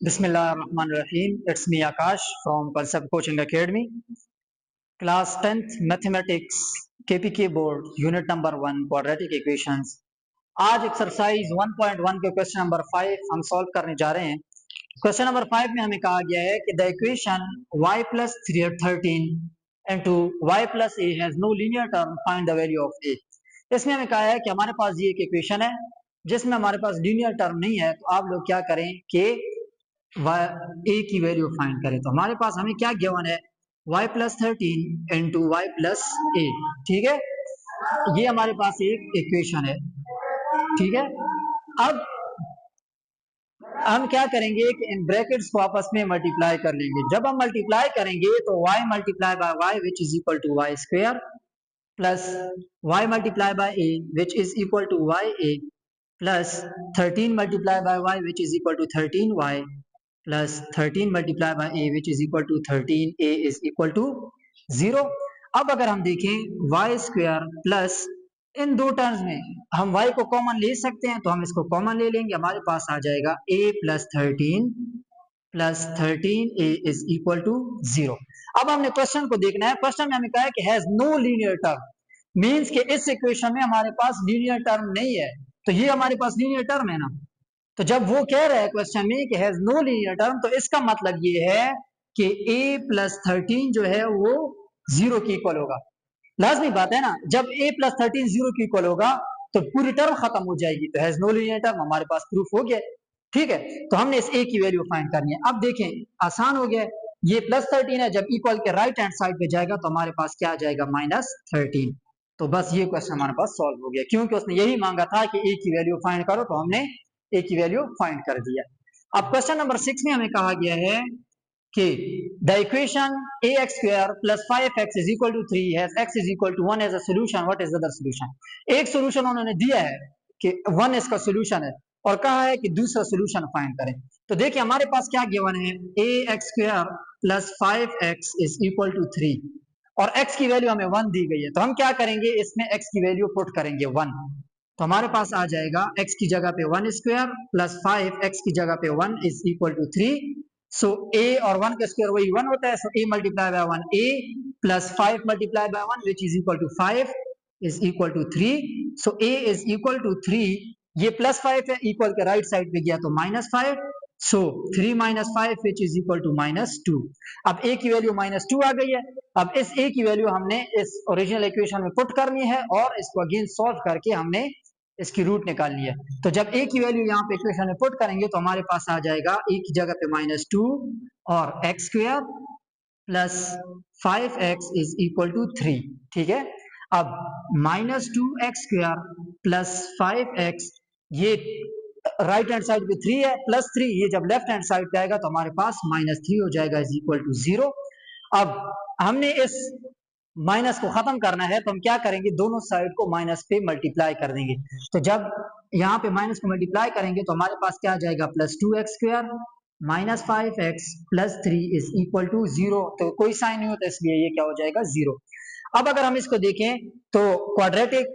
Bismillahirrahmanirrahim. It's me Akash from Concept Coaching Academy. Class 10th Mathematics KPK Board Unit number 1 Quadratic Equations. आज exercise 1.1 के question number 5 हम solve करने जा रहे हैं। क्वेश्चन नंबर 5 में हमें कहा गया है कि the equation y plus 313 into y plus a has no linear term, find the value of a। इसमें हमें कहा है कि हमारे पास ये एक इक्वेशन है जिसमें हमारे पास लीनियर टर्म नहीं है, तो आप लोग क्या करें कि ए की वैल्यू फाइंड करें। तो हमारे पास हमें क्या गिवन है, y plus 13 into y plus a. ठीक है, ये हमारे पास एक इक्वेशन है। ठीक है, अब हम क्या करेंगे कि इन ब्रैकेट्स को आपस में मल्टीप्लाई कर लेंगे। जब हम मल्टीप्लाई करेंगे तो y multiply by y which is equal to Y square plus y multiply by a which is equal to Y A plus 13 multiply by y which is equal to 13y plus 13 multiply by a which is equal to 13a is equal to 0। अब अगर हम देखें y square plus इन दो terms में हम y को common ले सकते हैं, तो हम इसको कॉमन ले लेंगे। हमारे पास आ जाएगा a plus 13 is equal to 0। अब हमने क्वेश्चन को देखना है। क्वेश्चन में हमें कहा है कि has no linear term, means कि इस इक्वेशन में हमारे पास लीनियर टर्म नहीं है। तो ये हमारे पास लीनियर टर्म है ना, तो जब वो कह रहा है क्वेश्चन में कि हैज नो लीनियर टर्म, तो इसका मतलब ये है कि a प्लस 13 जो है वो 0 की इक्वल होगा। लाजमी बात है ना, जब a प्लस 13 0 की इक्वल होगा तो पूरी टर्म खत्म हो जाएगी। तो हैज नो लीनियर टर्म हमारे पास प्रूफ हो गया। ठीक है, तो हमने इस a की वैल्यू फाइंड करनी है। अब देखें, आसान हो गया। ये प्लस 13 है, जब इक्वल के राइट हैंड साइड पे जाएगा तो हमारे पास क्या आ जाएगा, -13। तो बस ये क्वेश्चन हमारे पास सॉल्व हो गया, क्योंकि उसने यही मांगा था कि a की वैल्यू फाइंड करो, तो हमने a की वैल्यू फाइंड कर दिया। अब क्वेश्चन नंबर 6 में हमें कहा गया है कि the equation ax square plus 5x is equal to 3 has x is equal to 1 as a solution, what is the other solution. एक सॉल्यूशन उन्होंने दिया है कि 1 इसका सॉल्यूशन है और कहा है कि दूसरा सॉल्यूशन फाइंड करें। तो देखिए हमारे पास क्या गिवन है, ax square plus 5x is equal to 3 और x की वैल्यू हमें 1 दी गई है। तो हम क्या करेंगे, इसमें x की वैल्यू पुट करेंगे 1। तो हमारे पास आ जाएगा x की जगह पे 1 स्क्वायर प्लस 5x की जगह पे 1 is equal to 3। So a और 1 का स्क्वायर वही 1 होता है। So a multiply by 1 a plus 5 multiply by 1 which is equal to 5 is equal to 3। So a is equal to 3, ये प्लस 5 है, इक्वल के राइट साइड पे गया तो -5। So 3 minus 5 which is equal to -2। अब a की value -2 आ गई है। अब इस a की वैल्यू हमने इस ओरिजिनल इक्वेशन में पुट करनी है और इसको अगेन सॉल्व करके हमने इसकी रूट निकालनी है। तो जब a की वैल्यू यहाँ पे इक्वेशन में पुट करेंगे तो हमारे पास आ जाएगा a की जगह पे -2 और x square plus 5x is equal to 3। ठीक है, अब -2x स्क्वायर प्लस 5x, ये राइट हैंड साइड पे 3 है, प्लस 3 ये जब लेफ्ट हैंड साइड पे आएगा तो हमारे पास -3 हो जाएगा इज इक्वल टू 0। अब हमने इस माइनस को खत्म करना है, तो हम क्या करेंगे, दोनों साइड को माइनस पे मल्टीप्लाई कर देंगे। तो जब यहाँ पे माइनस को मल्टीप्लाई करेंगे तो हमारे पास क्या आ जाएगा, +2x square minus 5x plus 3 is equal to 0। तो कोई साइन नहीं होता, इसलिए ये क्या हो जाएगा, 0। अब अगर हम इसको देखें तो क्वाड्रेटिक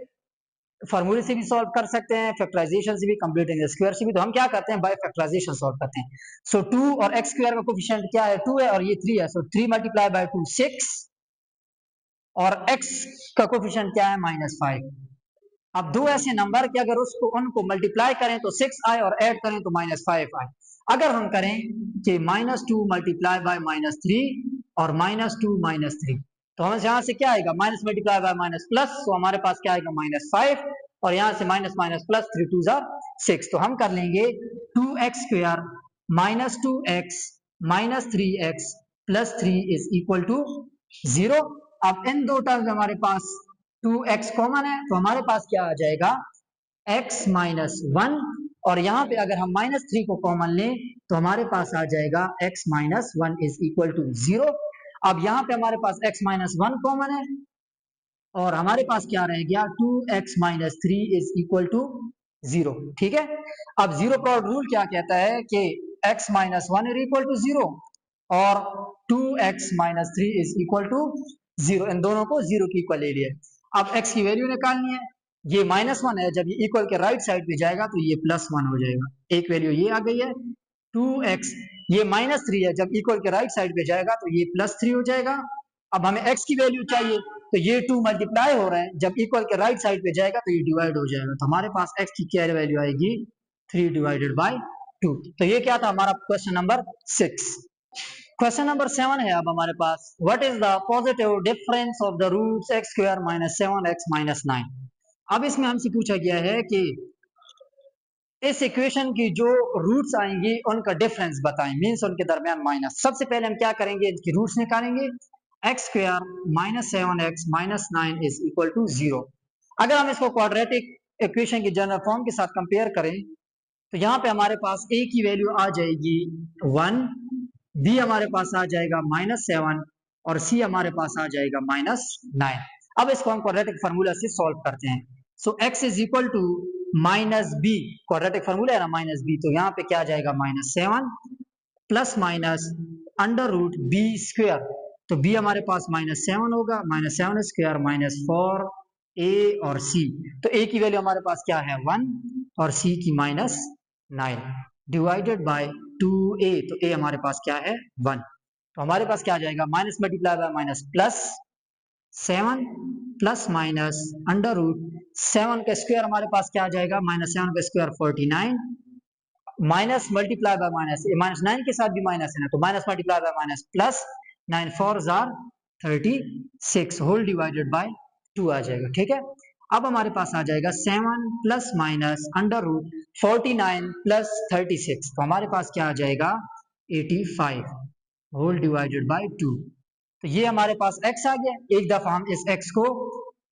फॉर्मूले से भी सॉल्व कर सकते हैं, फैक्टराइजेशन से भी, कंप्लीटिंग स्क्वायर से भी। तो हम क्या करते हैं, बाय फैक्टराइजेशन सॉल्व करते हैं। सो 2 और x स्क्वायर का कोफिशिएंट क्या है, 2 है और ये 3 है। सो 3 मल्टीप्लाई बाय 2 6 और x का कोफिशिएंट क्या है, -5। अब दो ऐसे नंबर कि अगर उसको उनको मल्टीप्लाई करें तो 6 आए और ऐड करें तो -5 आए। अगर हम करें कि -2 मल्टीप्लाई बाय -3 और -2 -3, तो हमें यहाँ से क्या आएगा, minus multiply by minus plus, तो हमारे पास क्या आएगा, -5 और यहाँ से माइनस माइनस प्लस 3 2 6। तो हम कर लेंगे 2x square -2x -3x plus 3 is equal to 0। अब इन दो टर्म्स हमारे पास 2x कॉमन है, तो हमारे पास क्या आ जाएगा, x माइनस 1, और यहाँ पे अगर हम -3 को कॉमन लें तो हमारे पास आ जाएगा x minus 1 is equal to 0। अब यहाँ पे हमारे पास x माइनस 1 कॉमन है और हमारे पास क्या रह गया, 2x minus 3 is equal to 0। ठीक है, अब जीरो प्रोडक्ट रूल क्या कहता है कि x minus 1 is equal to 0 और 2x minus 3 is equal to 0, इन दोनों को 0 की इक्वल ले लिया। अब x की वैल्यू निकालनी है, ये -1 है, जब ये इक्वल के राइट साइड पे जाएगा तो ये +1 हो जाएगा। एक वैल्यू ये आ गई है, 2x, ये -3 है, जब इक्वल के राइट साइड पे जाएगा तो ये +3 हो जाएगा। अब हमें x की वैल्यू चाहिए, तो ये 2 मल्टीप्लाई हो रहा है, जब इक्वल के राइट साइड पे जाएगा तो ये डिवाइड हो जाएगा, तो हमारे पास x की क्या वैल्यू आएगी 3/2। तो ये क्या था हमारा क्वेश्चन नंबर 6। क्वेश्चन नंबर 7 है अब हमारे पास, what is the positive difference of the roots x² - 7x - 9। अब इसमें हमसे पूछा गया है कि इस इक्वेशन की जो रूट्स आएंगी उनका डिफरेंस बताएं, मींस उनके दरमियान माइनस। सबसे पहले हम क्या करेंगे, इनकी रूट्स निकालेंगे। x² - 7x - 9 is equal to 0। अगर हम इसको क्वाड्रेटिक इक्वेशन की जनरल फॉर्म के साथ कंपेयर करें तो यहाँ पे हमारे पास a की वैल्यू आ जाएगी 1, b हमारे पास आ जाएगा -7 और c हमारे पास आ जाएगा -9। अब इसको हम क्वाड्रेटिक फार्मूला से सॉल्व करते हैं। So x is equal to -b, quadratic formula है ना -b, तो यहाँ पे क्या आ जाएगा -7 plus minus under root b square, तो b हमारे पास -7 होगा, -7 स्क्वायर -4a और c, तो a की वैल्यू हमारे पास क्या है 1 और c की -9 डिवाइडेड बाय 2a, तो a हमारे पास क्या है 1, तो हमारे पास क्या आ जाएगा minus multiply by minus plus 7 plus minus under root 7 का स्क्वायर हमारे पास क्या आ जाएगा -7 का square 49 minus multiply by minus, -9 के साथ भी माइनस है ना, तो minus multiply by minus plus 9 4 जार 36 होल डिवाइडेड बाय 2 आ जाएगा। ठीक है, अब हमारे पास आ जाएगा 7 plus minus under root 49 plus 36, तो हमारे पास क्या आ जाएगा 85 होल डिवाइडेड बाय 2। तो ये हमारे पास x आ गया। एक दफा हम इस x को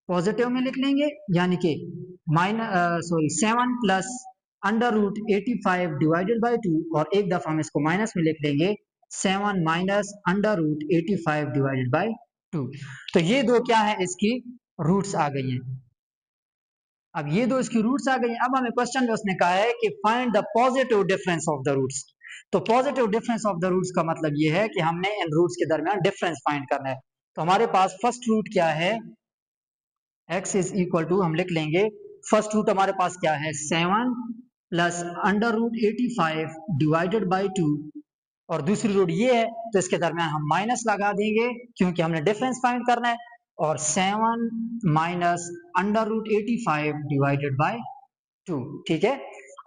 पॉजिटिव में लिख लेंगे, यानी कि 7 plus under root 85 divided by 2, और एक दफा हम इसको माइनस में लिख लेंगे 7 minus under root 85 divided by 2। तो ये दो क्या है इसकी रूट्स आ गई हैं। अब ये दो इसकी रूट्स आ गई। अब हमें क्वेश्चन में उसने कहा है कि find the positive difference of the roots. तो positive difference of the roots का मतलब ये है कि हमने इन रूट्स के दरमियान डिफरेंस फाइंड करना है। तो हमारे पास फर्स्ट रूट क्या है, x इज इक्वल टू, हम लिख लेंगे फर्स्ट रूट हमारे पास क्या है 7 plus under root 85 divided by 2, और दूसरी रूट ये है तो इसके दरमियान हम माइनस लगा देंगे क्योंकि हमने डिफरेंस फाइंड करना है, और 7 minus under root 85 divided by 2। ठीक है,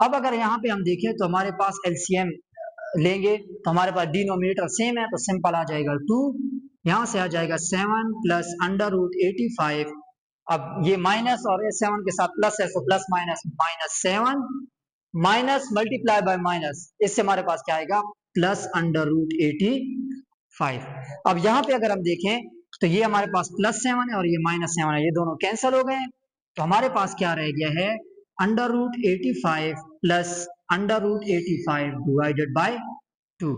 अब अगर यहाँ पे हम देखें तो हमारे पास एलसीएम लेंगे तो हमारे पास डिनोमिनेटर सेम है, तो सिंपल आ जाएगा 2, यहाँ से आ जाएगा 7 प्लस अंडर रूट 85, अब ये माइनस और 7 के साथ प्लस है, तो plus minus -7 minus multiply by minus, इससे हमारे पास क्या आएगा प्लस अंडर रूट 85। अब यहाँ पे अगर हम देखें तो ये हमारे पास +7 है और ये -7 है, ये दोनों कैंसिल हो गए हैं, तो हमारे पास क्या रह गया है under root 85 plus under root 85 divided by 2।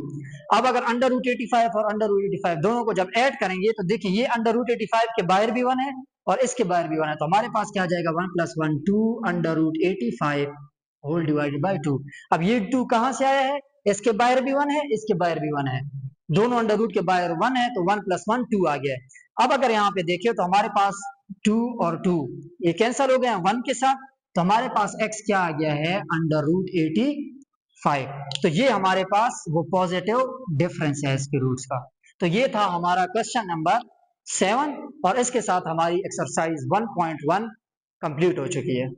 अब अगर अंडर रूट 85 और अंडर रूट 85 दोनों को जब ऐड करेंगे तो देखिए ये अंडर रूट 85 के बाहर भी 1 है और इसके बाहर भी 1 है, तो हमारे पास क्या आ जाएगा 1 + 1 2 under root 85 whole divided by 2। अब ये 2 कहां से आया है, इसके बाहर भी 1 है, इसके बाहर भी 1 है, दोनों अंडर रूट के बाहर 1 है, तो 1 + 1 2 आ गया है। अब अगर यहाँ पे देखिए तो हमारे पास 2 और 2 ये कैंसिल हो गए हैं 1 के साथ, तो हमारे पास x क्या आ गया है अंडर रूट 85। तो ये हमारे पास वो पॉजिटिव डिफरेंस है इसके रूट्स का। तो ये था हमारा क्वेश्चन नंबर 7, और इसके साथ हमारी एक्सरसाइज 1.1 कंप्लीट हो चुकी है।